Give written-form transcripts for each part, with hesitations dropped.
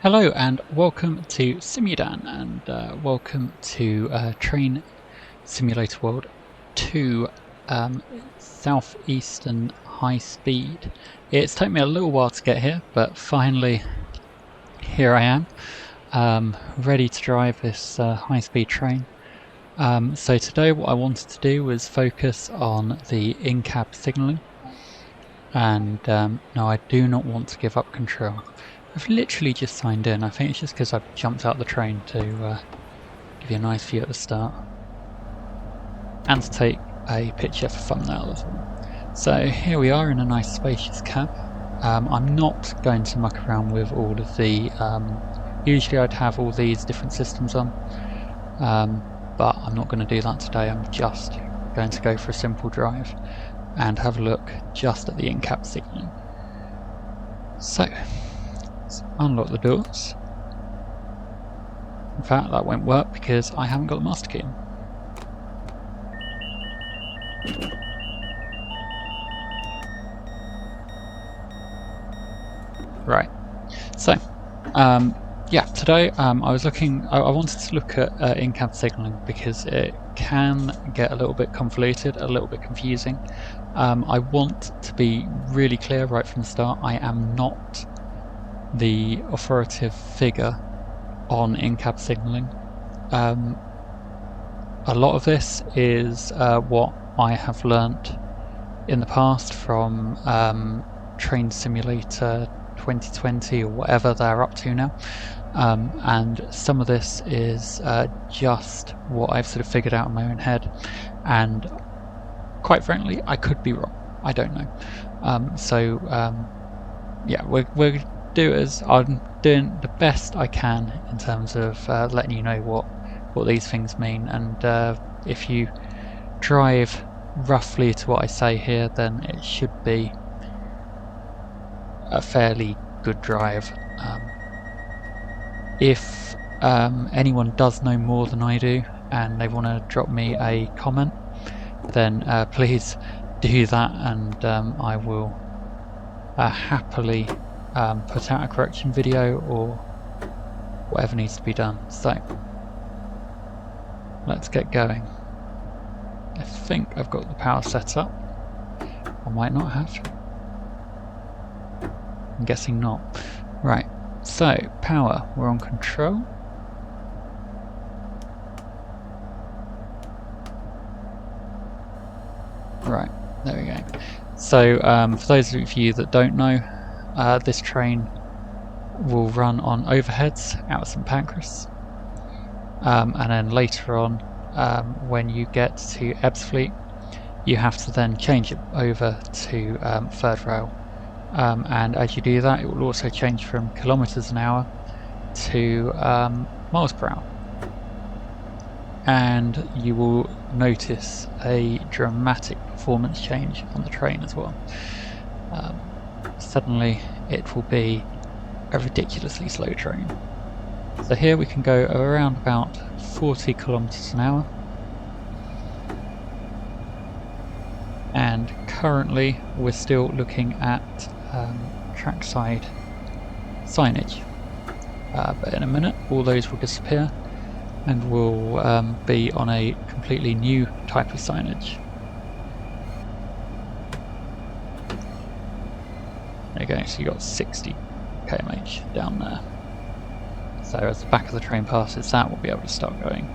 Hello and welcome to Simudan and welcome to Train Simulator World 2 Southeastern Highspeed. It's taken me a little while to get here, but finally here I am, ready to drive this high-speed train. So today what I wanted to do was focus on the in-cab signalling, and no, I do not want to give up control. I've literally just signed in. I think it's just because I've jumped out of the train to give you a nice view at the start and to take a picture for thumbnail as well. So here we are in a nice spacious cab. I'm not going to muck around with all of the usually I'd have all these different systems on, but I'm not going to do that today. I'm just going to go for a simple drive and have a look just at the in-cab signalling. So let's unlock the doors. In fact, that won't work because I haven't got the master key. Right. So, yeah, today I was looking. I wanted to look at in-cab signalling because it can get a little bit convoluted, a little bit confusing. I want to be really clear right from the start. I am not the authoritative figure on in-cab signalling. A lot of this is what I have learnt in the past from Train Simulator 2020 or whatever they're up to now, and some of this is just what I've sort of figured out in my own head, and quite frankly I could be wrong. I don't know. Yeah, we're do as I'm doing the best I can in terms of letting you know what these things mean, and if you drive roughly to what I say here, then it should be a fairly good drive. If anyone does know more than I do and they want to drop me a comment, then please do that, and I will happily put out a correction video or whatever needs to be done. So let's get going. I think I've got the power set up. I might not have. I'm guessing not. Right, so power, we're on control. Right, there we go. So for those of you that don't know, this train will run on overheads out of St Pancreas, and then later on when you get to Ebsfleet you have to then change it over to third rail, and as you do that it will also change from kilometres an hour to miles per hour, and you will notice a dramatic performance change on the train as well. Suddenly it will be a ridiculously slow train. So here we can go around about 40 kilometers an hour, and currently we're still looking at trackside signage, but in a minute all those will disappear and we'll be on a completely new type of signage. There you go, so you got 60 km/h down there. So as the back of the train passes that, we'll be able to start going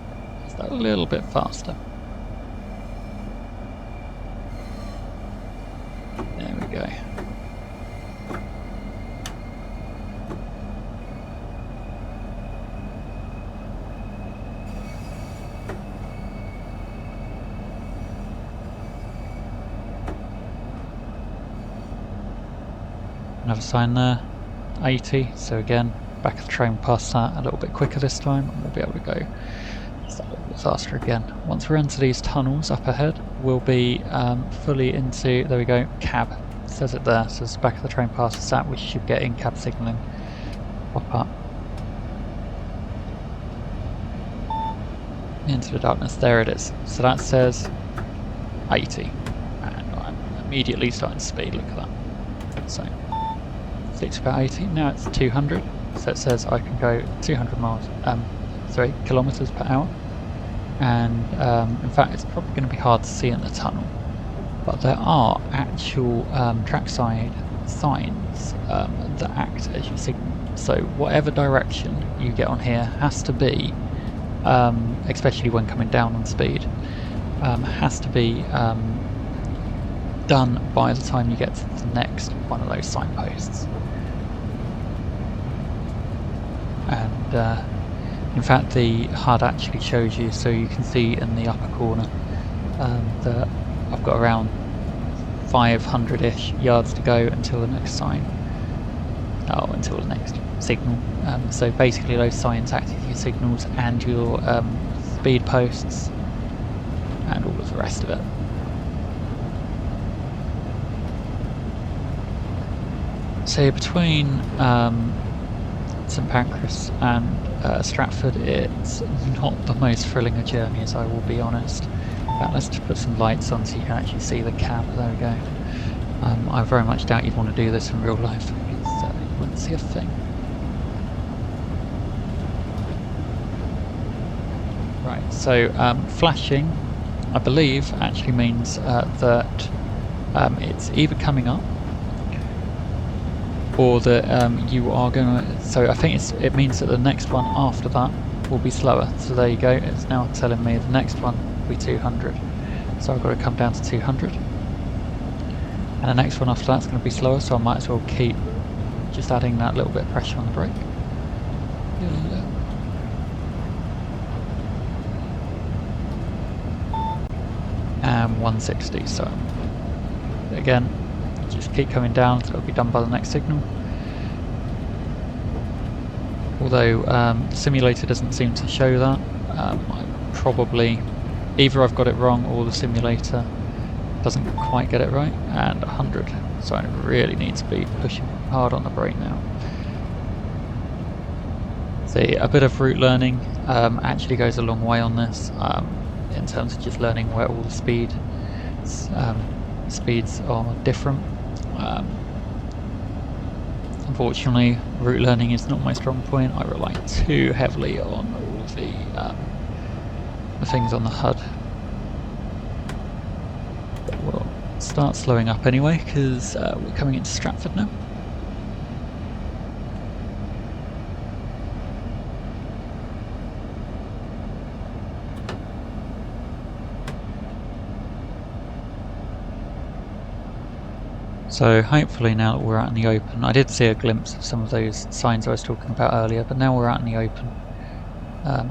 just a little bit faster. There we go. Another sign there, 80, so again, back of the train past that a little bit quicker this time, and we'll be able to go just a little bit faster again. Once we're into these tunnels up ahead, we'll be fully into, there we go, cab, it says it there, so as the back of the train passes that, we should get in-cab signalling pop up. Into the darkness, there it is, so that says 80, and I'm immediately starting to speed, look at that. So it's about 80, now it's 200. So it says I can go 200 kilometers per hour, and in fact it's probably going to be hard to see in the tunnel, but there are actual trackside signs that act as your signal. So whatever direction you get on here has to be, especially when coming down on speed, has to be done by the time you get to the next one of those signposts. And in fact the HUD actually shows you, so you can see in the upper corner that I've got around 500-ish yards to go until the next sign, until the next signal. So basically those signs act as your signals and your speed posts and all of the rest of it. So between St Pancreas and Stratford, it's not the most thrilling a journey, as I will be honest. Let's just put some lights on so you can actually see the cab. There we go. I very much doubt you'd want to do this in real life, because you wouldn't see a thing. Right, so flashing, I believe, actually means that it's either coming up or that you are going to, so I think it means that the next one after that will be slower. So there you go, it's now telling me the next one will be 200. So I've got to come down to 200. And the next one after that's going to be slower, so I might as well keep just adding that little bit of pressure on the brake. And 160, so again, just keep coming down, so it'll be done by the next signal. Although the simulator doesn't seem to show that. I probably, either I've got it wrong or the simulator doesn't quite get it right. And 100, so I really need to be pushing hard on the brake now. See, a bit of route learning actually goes a long way on this, in terms of just learning where all the speeds are different. Unfortunately, route learning is not my strong point. I rely too heavily on all of the things on the HUD. But we'll start slowing up anyway, because we're coming into Stratford now. So hopefully now that we're out in the open, I did see a glimpse of some of those signs I was talking about earlier, but now we're out in the open,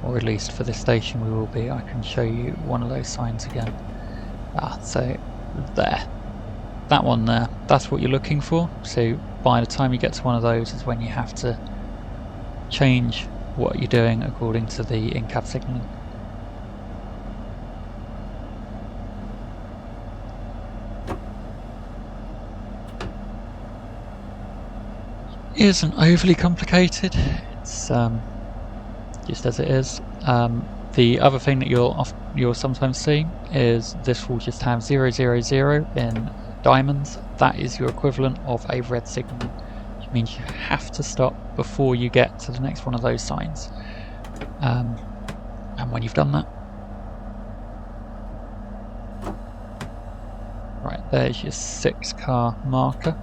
or at least for this station we will be. I can show you one of those signs again. So there, that one there, that's what you're looking for. So by the time you get to one of those is when you have to change what you're doing according to the in-cab signalling. Isn't overly complicated, it's just as it is. The other thing that you'll sometimes see is this will just have 000 in diamonds. That is your equivalent of a red signal, which means you have to stop before you get to the next one of those signs. And when you've done that, right, there's your 6-car marker.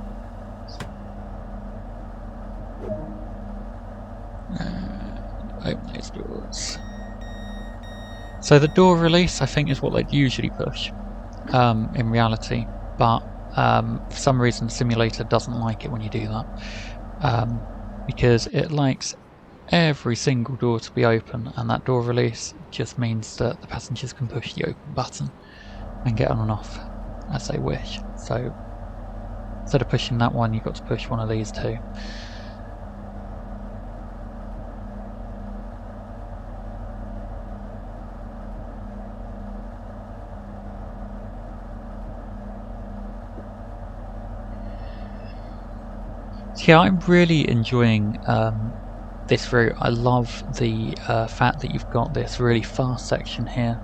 Open those doors. So the door release, I think, is what they'd usually push in reality, but for some reason the simulator doesn't like it when you do that, because it likes every single door to be open, and that door release just means that the passengers can push the open button and get on and off as they wish. So instead of pushing that one, you've got to push one of these two. Yeah, I'm really enjoying this route. I love the fact that you've got this really fast section here,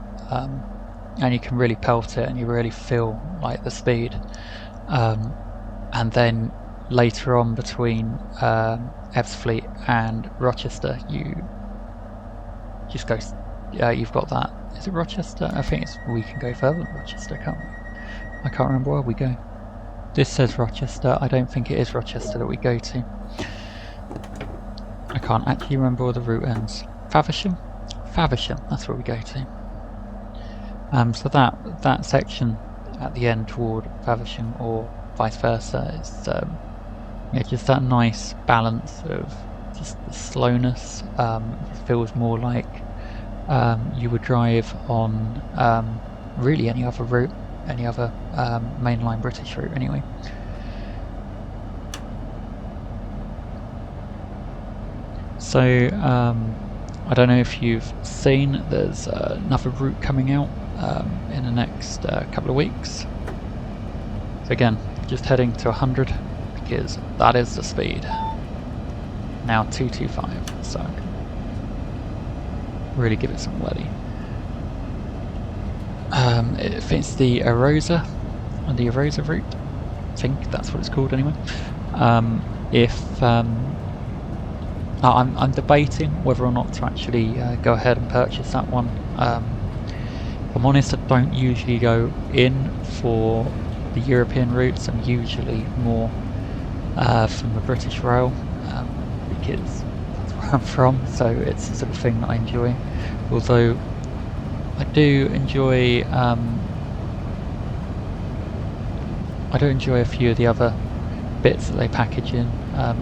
and you can really pelt it and you really feel like the speed, and then later on between Ebsfleet and Rochester, you just go. You've got that. Is it Rochester? I think we can go further than Rochester, can't we? I can't remember where we go. This says Rochester. I don't think it is Rochester that we go to. I can't actually remember where the route ends. Faversham? Faversham, that's where we go to. So that section at the end toward Faversham or vice versa is yeah, just that nice balance of just the slowness. It feels more like you would drive on really any other route, any other mainline British route anyway. So I don't know if you've seen, there's another route coming out in the next couple of weeks. So again, just heading to 100 because that is the speed. Now 225, so really give it some welly. If it's the Arosa route, I think that's what it's called anyway. I'm debating whether or not to actually go ahead and purchase that one. If I'm honest, I don't usually go in for the European routes. I'm usually more from the British Rail because that's where I'm from, so it's the sort of thing that I enjoy. Although I do enjoy a few of the other bits that they package in.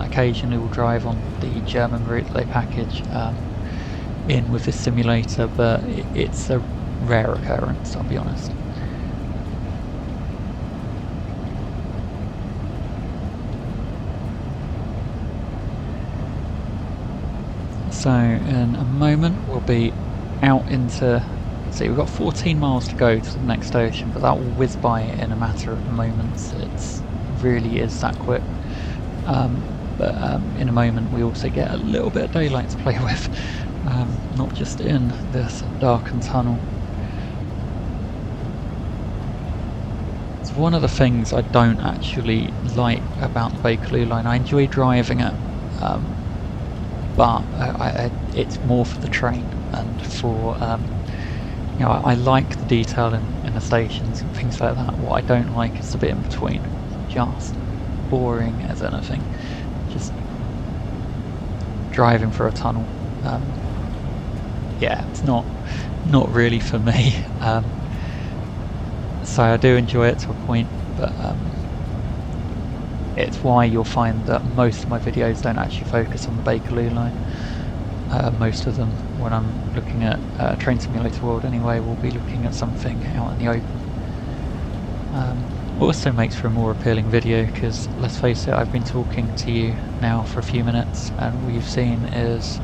Occasionally we'll drive on the German route that they package in with this simulator, but it's a rare occurrence, I'll be honest. So in a moment we'll be out into, see, we've got 14 miles to go to the next station, but that will whiz by in a matter of moments. It really is that quick. But in a moment we also get a little bit of daylight to play with, not just in this darkened tunnel. It's one of the things I don't actually like about the Bakerloo line. I enjoy driving it, but it's more for the train and for you know, I like the detail in the stations and things like that. What I don't like is the bit in between. Just boring as anything. Just driving through a tunnel. Yeah, it's not really for me. So I do enjoy it to a point, but it's why you'll find that most of my videos don't actually focus on the Bakerloo line. Most of them, when I'm looking at Train Simulator World anyway, will be looking at something out in the open. Also makes for a more appealing video because, let's face it, I've been talking to you now for a few minutes and all you've seen is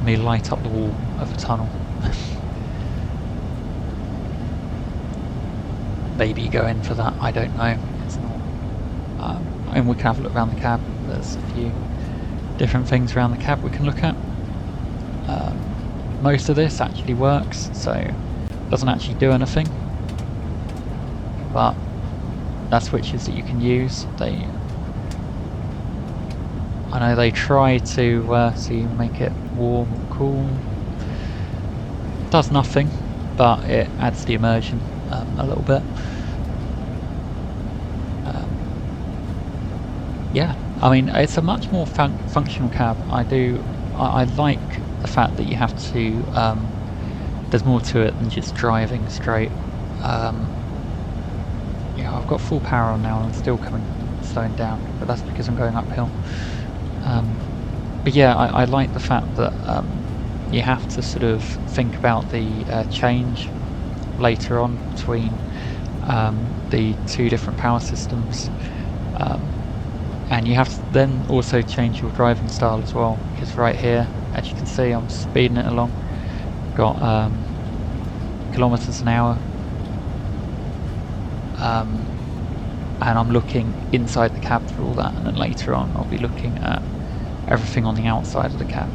me light up the wall of a tunnel. Maybe go in for that, I don't know. It's not. And we can have a look around the cab. There's a few different things around the cab we can look at. Most of this actually works, so it doesn't actually do anything. But that's switches that you can use. I know they try to make it warm or cool. Does nothing, but it adds the immersion a little bit. Yeah, I mean, it's a much more functional cab. I like the fact that you have to. There's more to it than just driving straight. Yeah, I've got full power on now and I'm still slowing down, but that's because I'm going uphill. But yeah, I like the fact that you have to sort of think about the change later on between the two different power systems, and you have to then also change your driving style as well, because right here, as you can see, I'm speeding it along. Got kilometers an hour. And I'm looking inside the cab for all that, and then later on I'll be looking at everything on the outside of the cab.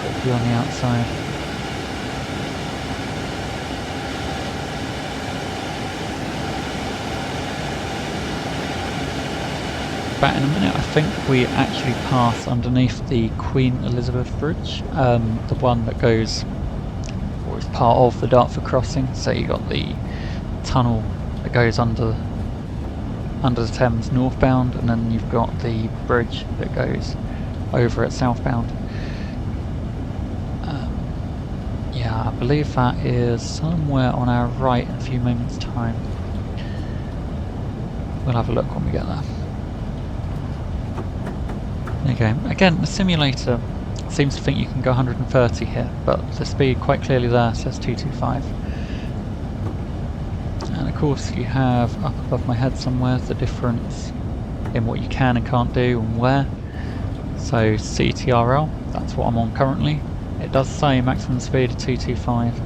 Quickly on the outside. about in a minute. I think we actually pass underneath the Queen Elizabeth Bridge, the one that goes, or is part of the Dartford crossing. So you got the tunnel that goes under the Thames northbound, and then you've got the bridge that goes over at southbound. Yeah, I believe that is somewhere on our right in a few moments' time. We'll have a look when we get there. Okay, again, the simulator seems to think you can go 130 here, but the speed quite clearly there says 225. And of course you have up above my head somewhere the difference in what you can and can't do and where. So CTRL, that's what I'm on currently. It does say maximum speed of 225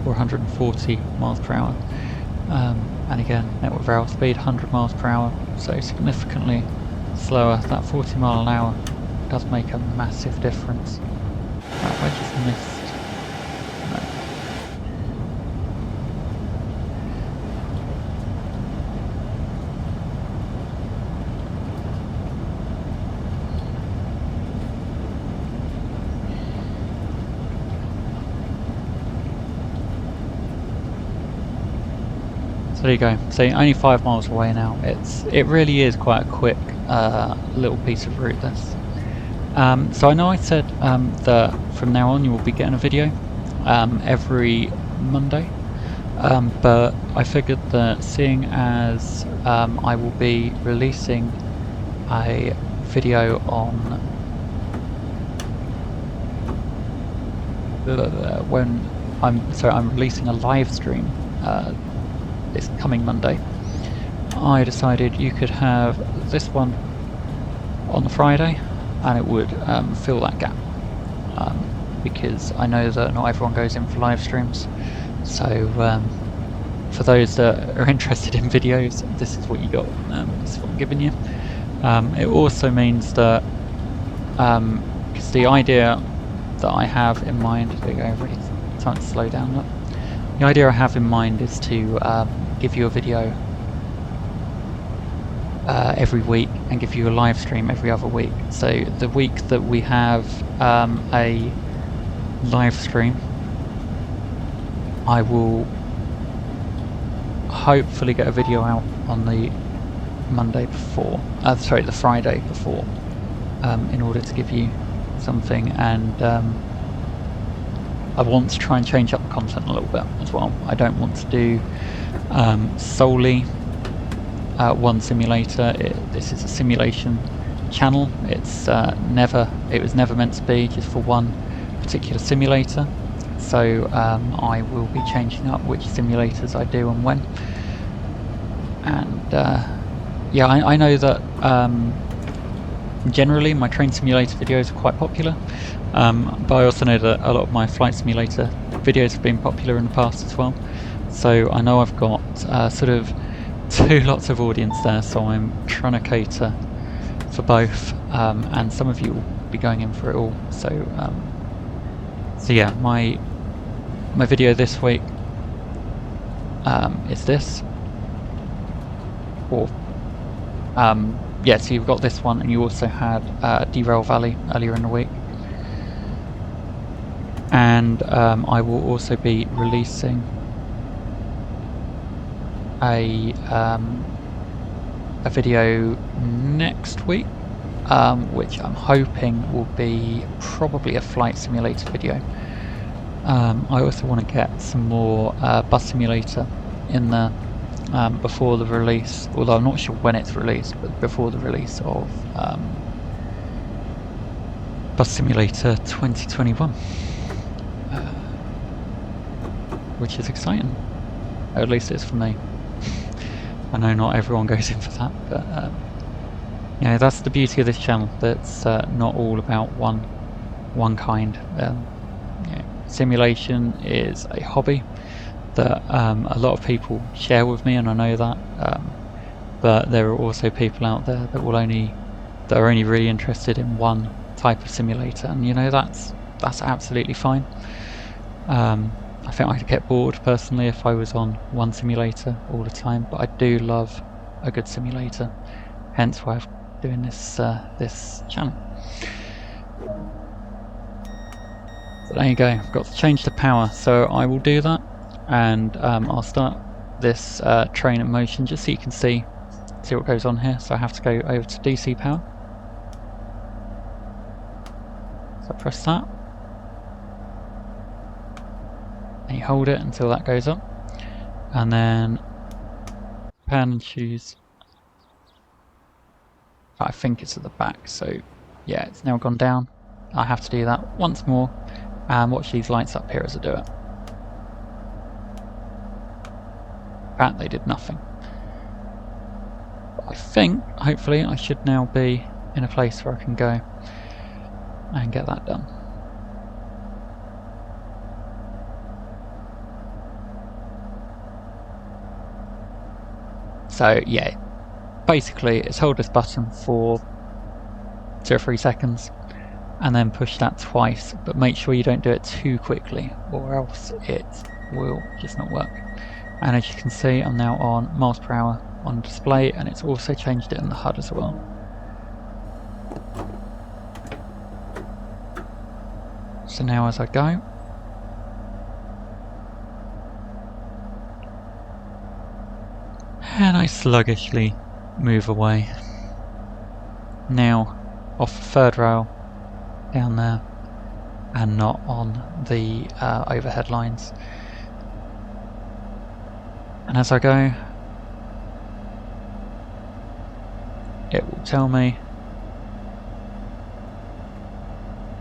or 140 miles per hour. And again, network rail speed 100 miles per hour, so significantly slower. That 40 mile an hour does make a massive difference. Right, I just missed. So there you go. So only 5 miles away now. It really is quite a quick little piece of route, this. So I know I said that from now on you will be getting a video every Monday, but I figured that seeing as I will be releasing a video on I'm releasing a live stream this coming Monday, I decided you could have this one on the Friday and it would fill that gap, because I know that not everyone goes in for live streams. So for those that are interested in videos, this is what you got. This is what I'm giving you. It also means that because the idea that I have in mind, there you go, really time to slow down. Look. The idea I have in mind is to give you a video every week and give you a live stream every other week. So the week that we have a live stream, I will hopefully get a video out on the Monday before, sorry, the Friday before, in order to give you something. And I want to try and change up the content a little bit as well. I don't want to do solely one simulator. This is a simulation channel. It was never meant to be just for one particular simulator. So I will be changing up which simulators I do and when. And yeah, I know that generally my train simulator videos are quite popular, but I also know that a lot of my flight simulator videos have been popular in the past as well. So I know I've got sort of two lots of audience there, so I'm trying to cater for both, and some of you will be going in for it all. So so yeah, my video this week is this, or yeah, so you've got this one, and you also had Derail Valley earlier in the week. And I will also be releasing a video next week, which I'm hoping will be probably a flight simulator video. I also want to get some more bus simulator in there before the release, although I'm not sure when it's released, but before the release of Bus Simulator 2021, which is exciting. At least it's for me. I know not everyone goes in for that, but yeah, that's the beauty of this channel. That's not all about one kind. Yeah, simulation is a hobby that a lot of people share with me, and I know that. But there are also people out there that are only really interested in one type of simulator, and you know, that's absolutely fine. I think I could get bored personally if I was on one simulator all the time, but I do love a good simulator, hence why I've doing this this channel. So there you go, I've got to change the power, so I will do that, and I'll start this train in motion just so you can see what goes on here. So I have to go over to DC power. So press that, and you hold it until that goes up, and then pan and choose. I think it's at the back, so yeah, it's now gone down. I have to do that once more, and watch these lights up here as I do it. In fact, they did nothing. But I think, hopefully, I should now be in a place where I can go and get that done. So yeah, basically it's hold this button for 2 or 3 seconds and then push that twice, but make sure you don't do it too quickly or else it will just not work. And as you can see, I'm now on miles per hour on display, and it's also changed it in the HUD as well. So now as I go, and I sluggishly move away. Now off the third rail down there and not on the overhead lines. And as I go, it will tell me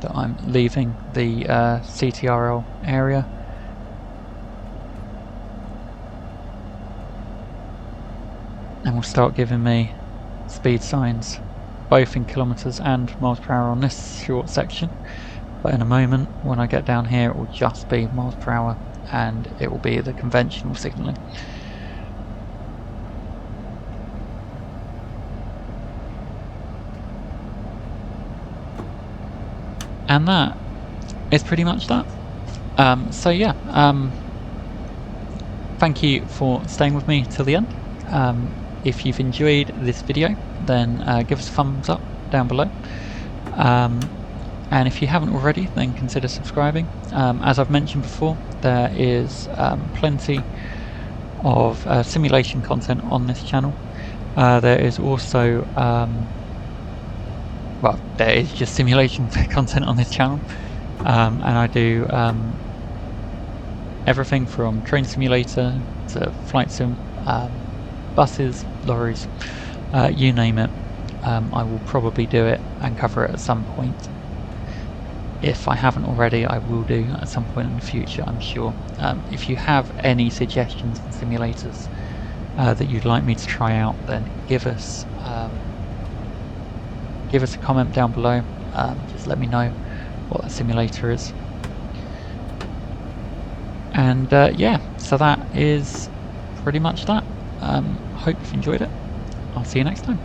that I'm leaving the CTRL area. And will start giving me speed signs, both in kilometers and miles per hour on this short section. But in a moment, when I get down here, it will just be miles per hour, and it will be the conventional signalling. And that is pretty much that. So yeah, thank you for staying with me till the end. If you've enjoyed this video, then give us a thumbs up down below. And if you haven't already, then consider subscribing. As I've mentioned before, there is plenty of simulation content on this channel. There is also well, there is just simulation content on this channel, and I do everything from train simulator to flight sim, buses, lorries, you name it. I will probably do it and cover it at some point. If I haven't already, I will do at some point in the future, I'm sure. If you have any suggestions for simulators that you'd like me to try out, then give us a comment down below. Just let me know what that simulator is. And yeah, so that is pretty much that. Hope you've enjoyed it. I'll see you next time.